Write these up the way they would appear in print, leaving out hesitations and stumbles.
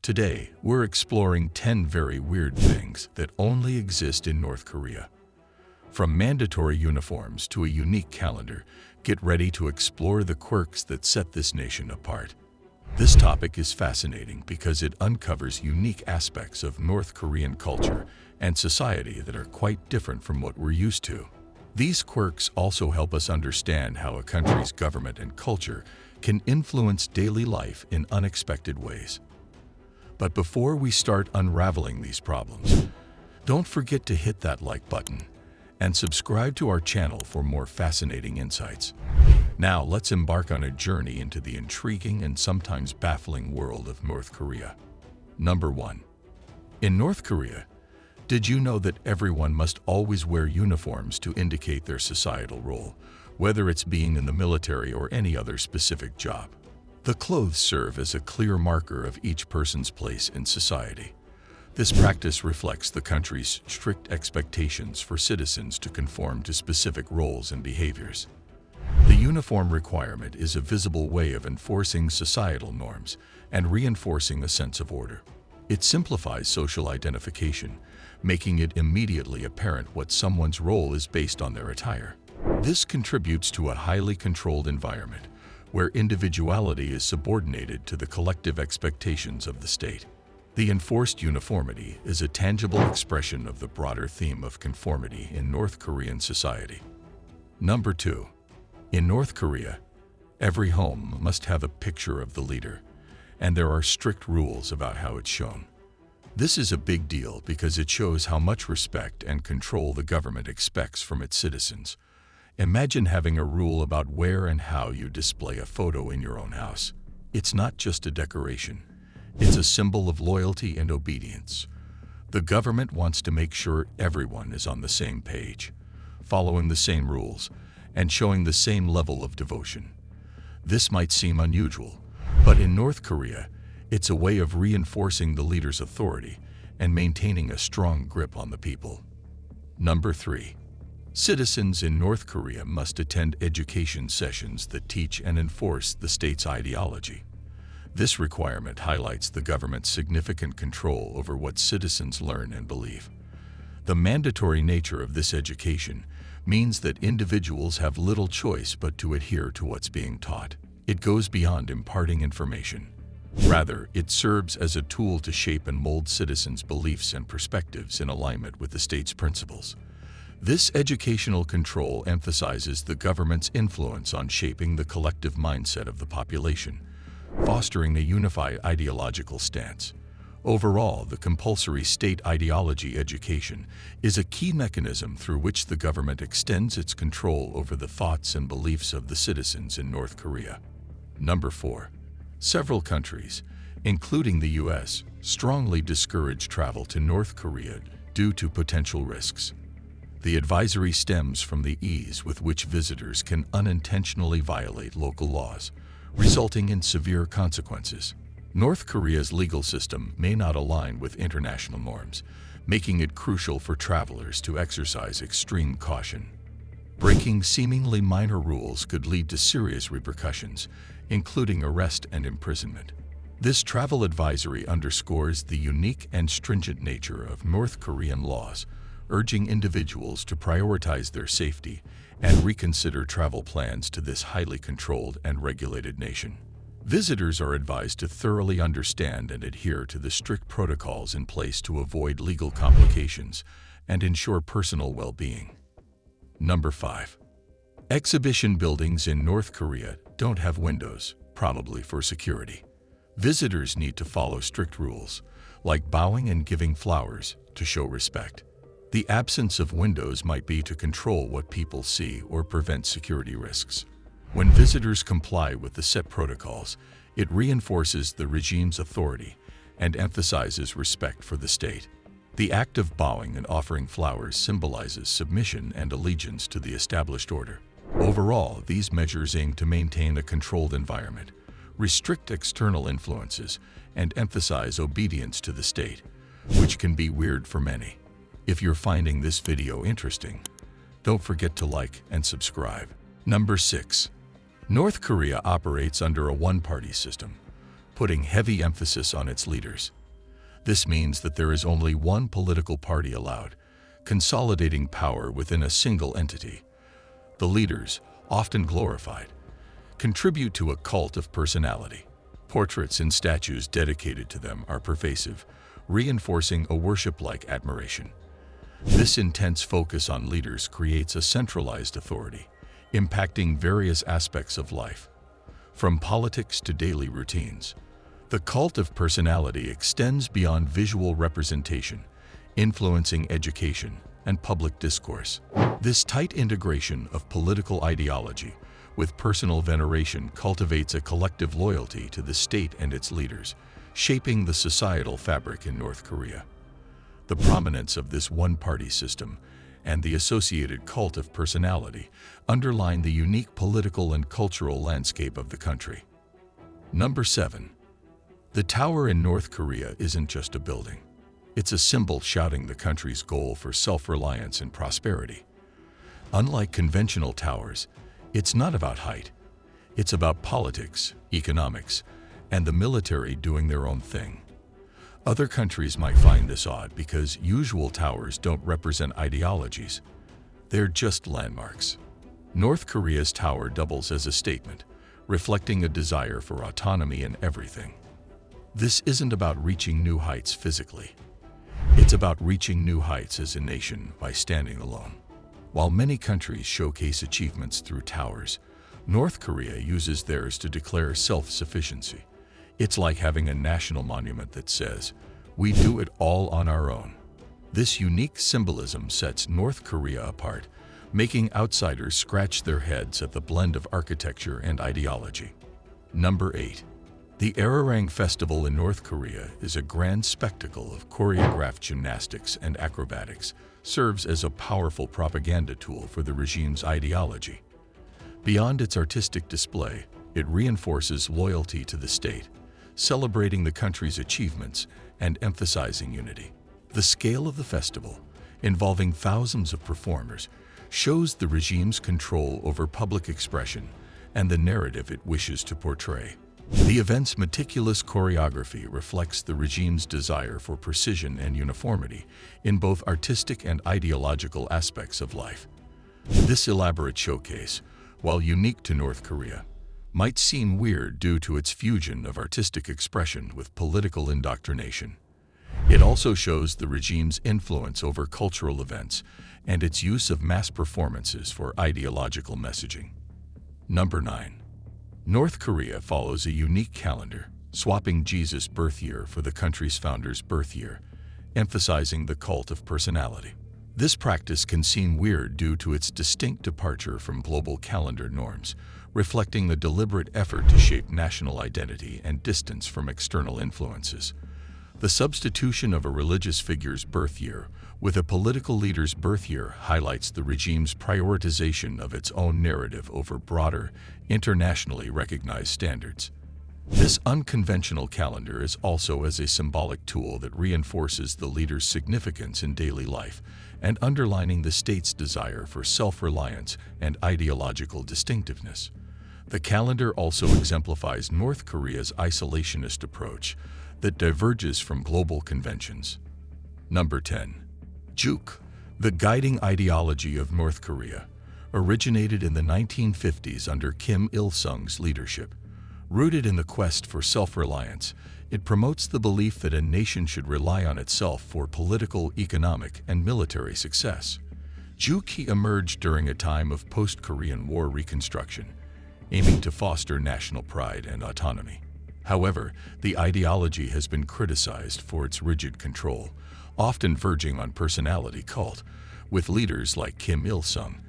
Today, we're exploring 10 very weird things that only exist in North Korea. From mandatory uniforms to a unique calendar, get ready to explore the quirks that set this nation apart. This topic is fascinating because it uncovers unique aspects of North Korean culture and society that are quite different from what we're used to. These quirks also help us understand how a country's government and culture can influence daily life in unexpected ways. But before we start unraveling these problems, don't forget to hit that like button and subscribe to our channel for more fascinating insights. Now let's embark on a journey into the intriguing and sometimes baffling world of North Korea. Number 1. In North Korea, did you know that everyone must always wear uniforms to indicate their societal role, whether it's being in the military or any other specific job? The clothes serve as a clear marker of each person's place in society. This practice reflects the country's strict expectations for citizens to conform to specific roles and behaviors. The uniform requirement is a visible way of enforcing societal norms and reinforcing a sense of order. It simplifies social identification, making it immediately apparent what someone's role is based on their attire. This contributes to a highly controlled environment, where individuality is subordinated to the collective expectations of the state. The enforced uniformity is a tangible expression of the broader theme of conformity in North Korean society. Number 2. In North Korea, every home must have a picture of the leader, and there are strict rules about how it's shown. This is a big deal because it shows how much respect and control the government expects from its citizens. Imagine having a rule about where and how you display a photo in your own house. It's not just a decoration. It's a symbol of loyalty and obedience. The government wants to make sure everyone is on the same page, following the same rules, and showing the same level of devotion. This might seem unusual, but in North Korea, it's a way of reinforcing the leader's authority and maintaining a strong grip on the people. Number 3. Citizens in North Korea must attend education sessions that teach and enforce the state's ideology. This requirement highlights the government's significant control over what citizens learn and believe. The mandatory nature of this education means that individuals have little choice but to adhere to what's being taught. It goes beyond imparting information. Rather, it serves as a tool to shape and mold citizens' beliefs and perspectives in alignment with the state's principles. This educational control emphasizes the government's influence on shaping the collective mindset of the population, fostering a unified ideological stance. Overall, the compulsory state ideology education is a key mechanism through which the government extends its control over the thoughts and beliefs of the citizens in North Korea. Number 4. Several countries, including the US, strongly discourage travel to North Korea due to potential risks. The advisory stems from the ease with which visitors can unintentionally violate local laws, resulting in severe consequences. North Korea's legal system may not align with international norms, making it crucial for travelers to exercise extreme caution. Breaking seemingly minor rules could lead to serious repercussions, including arrest and imprisonment. This travel advisory underscores the unique and stringent nature of North Korean laws, urging individuals to prioritize their safety and reconsider travel plans to this highly controlled and regulated nation. Visitors are advised to thoroughly understand and adhere to the strict protocols in place to avoid legal complications and ensure personal well-being. Number 5. Exhibition buildings in North Korea don't have windows, probably for security. Visitors need to follow strict rules, like bowing and giving flowers, to show respect. The absence of windows might be to control what people see or prevent security risks. When visitors comply with the set protocols, it reinforces the regime's authority and emphasizes respect for the state. The act of bowing and offering flowers symbolizes submission and allegiance to the established order. Overall, these measures aim to maintain a controlled environment, restrict external influences, and emphasize obedience to the state, which can be weird for many. If you're finding this video interesting, don't forget to like and subscribe. Number 6. North Korea operates under a one-party system, putting heavy emphasis on its leaders. This means that there is only one political party allowed, consolidating power within a single entity. The leaders, often glorified, contribute to a cult of personality. Portraits and statues dedicated to them are pervasive, reinforcing a worship-like admiration. This intense focus on leaders creates a centralized authority, impacting various aspects of life, from politics to daily routines. The cult of personality extends beyond visual representation, influencing education and public discourse. This tight integration of political ideology with personal veneration cultivates a collective loyalty to the state and its leaders, shaping the societal fabric in North Korea. The prominence of this one-party system and the associated cult of personality underline the unique political and cultural landscape of the country. Number 7. The tower in North Korea isn't just a building. It's a symbol shouting the country's goal for self-reliance and prosperity. Unlike conventional towers, it's not about height. It's about politics, economics, and the military doing their own thing. Other countries might find this odd because usual towers don't represent ideologies. They're just landmarks. North Korea's tower doubles as a statement, reflecting a desire for autonomy in everything. This isn't about reaching new heights physically. It's about reaching new heights as a nation by standing alone. While many countries showcase achievements through towers, North Korea uses theirs to declare self-sufficiency. It's like having a national monument that says, "We do it all on our own." This unique symbolism sets North Korea apart, making outsiders scratch their heads at the blend of architecture and ideology. Number 8. The Arirang Festival in North Korea is a grand spectacle of choreographed gymnastics and acrobatics, serves as a powerful propaganda tool for the regime's ideology. Beyond its artistic display, it reinforces loyalty to the state, celebrating the country's achievements and emphasizing unity. The scale of the festival, involving thousands of performers, shows the regime's control over public expression and the narrative it wishes to portray. The event's meticulous choreography reflects the regime's desire for precision and uniformity in both artistic and ideological aspects of life. This elaborate showcase, while unique to North Korea, might seem weird due to its fusion of artistic expression with political indoctrination. It also shows the regime's influence over cultural events and its use of mass performances for ideological messaging. Number 9. North Korea follows a unique calendar, swapping Jesus' birth year for the country's founder's birth year, emphasizing the cult of personality. This practice can seem weird due to its distinct departure from global calendar norms, reflecting a deliberate effort to shape national identity and distance from external influences. The substitution of a religious figure's birth year with a political leader's birth year highlights the regime's prioritization of its own narrative over broader, internationally recognized standards. This unconventional calendar is also as a symbolic tool that reinforces the leader's significance in daily life and underlining the state's desire for self-reliance and ideological distinctiveness. The calendar also exemplifies North Korea's isolationist approach that diverges from global conventions. Number 10. Juche, the guiding ideology of North Korea, originated in the 1950s under Kim Il-sung's leadership. Rooted in the quest for self-reliance, it promotes the belief that a nation should rely on itself for political, economic, and military success. Juche emerged during a time of post-Korean War reconstruction, aiming to foster national pride and autonomy. However, the ideology has been criticized for its rigid control, often verging on personality cult, with leaders like Kim Il-sung,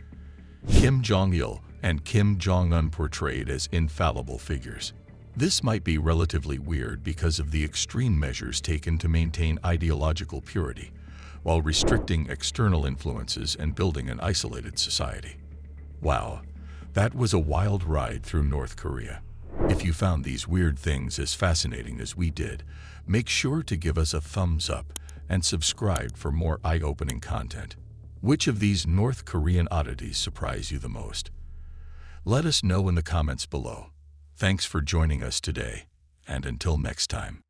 Kim Jong-il, and Kim Jong-un portrayed as infallible figures. This might be relatively weird because of the extreme measures taken to maintain ideological purity, while restricting external influences and building an isolated society. Wow, that was a wild ride through North Korea. If you found these weird things as fascinating as we did, make sure to give us a thumbs up and subscribe for more eye-opening content. Which of these North Korean oddities surprised you the most? Let us know in the comments below. Thanks for joining us today. And until next time.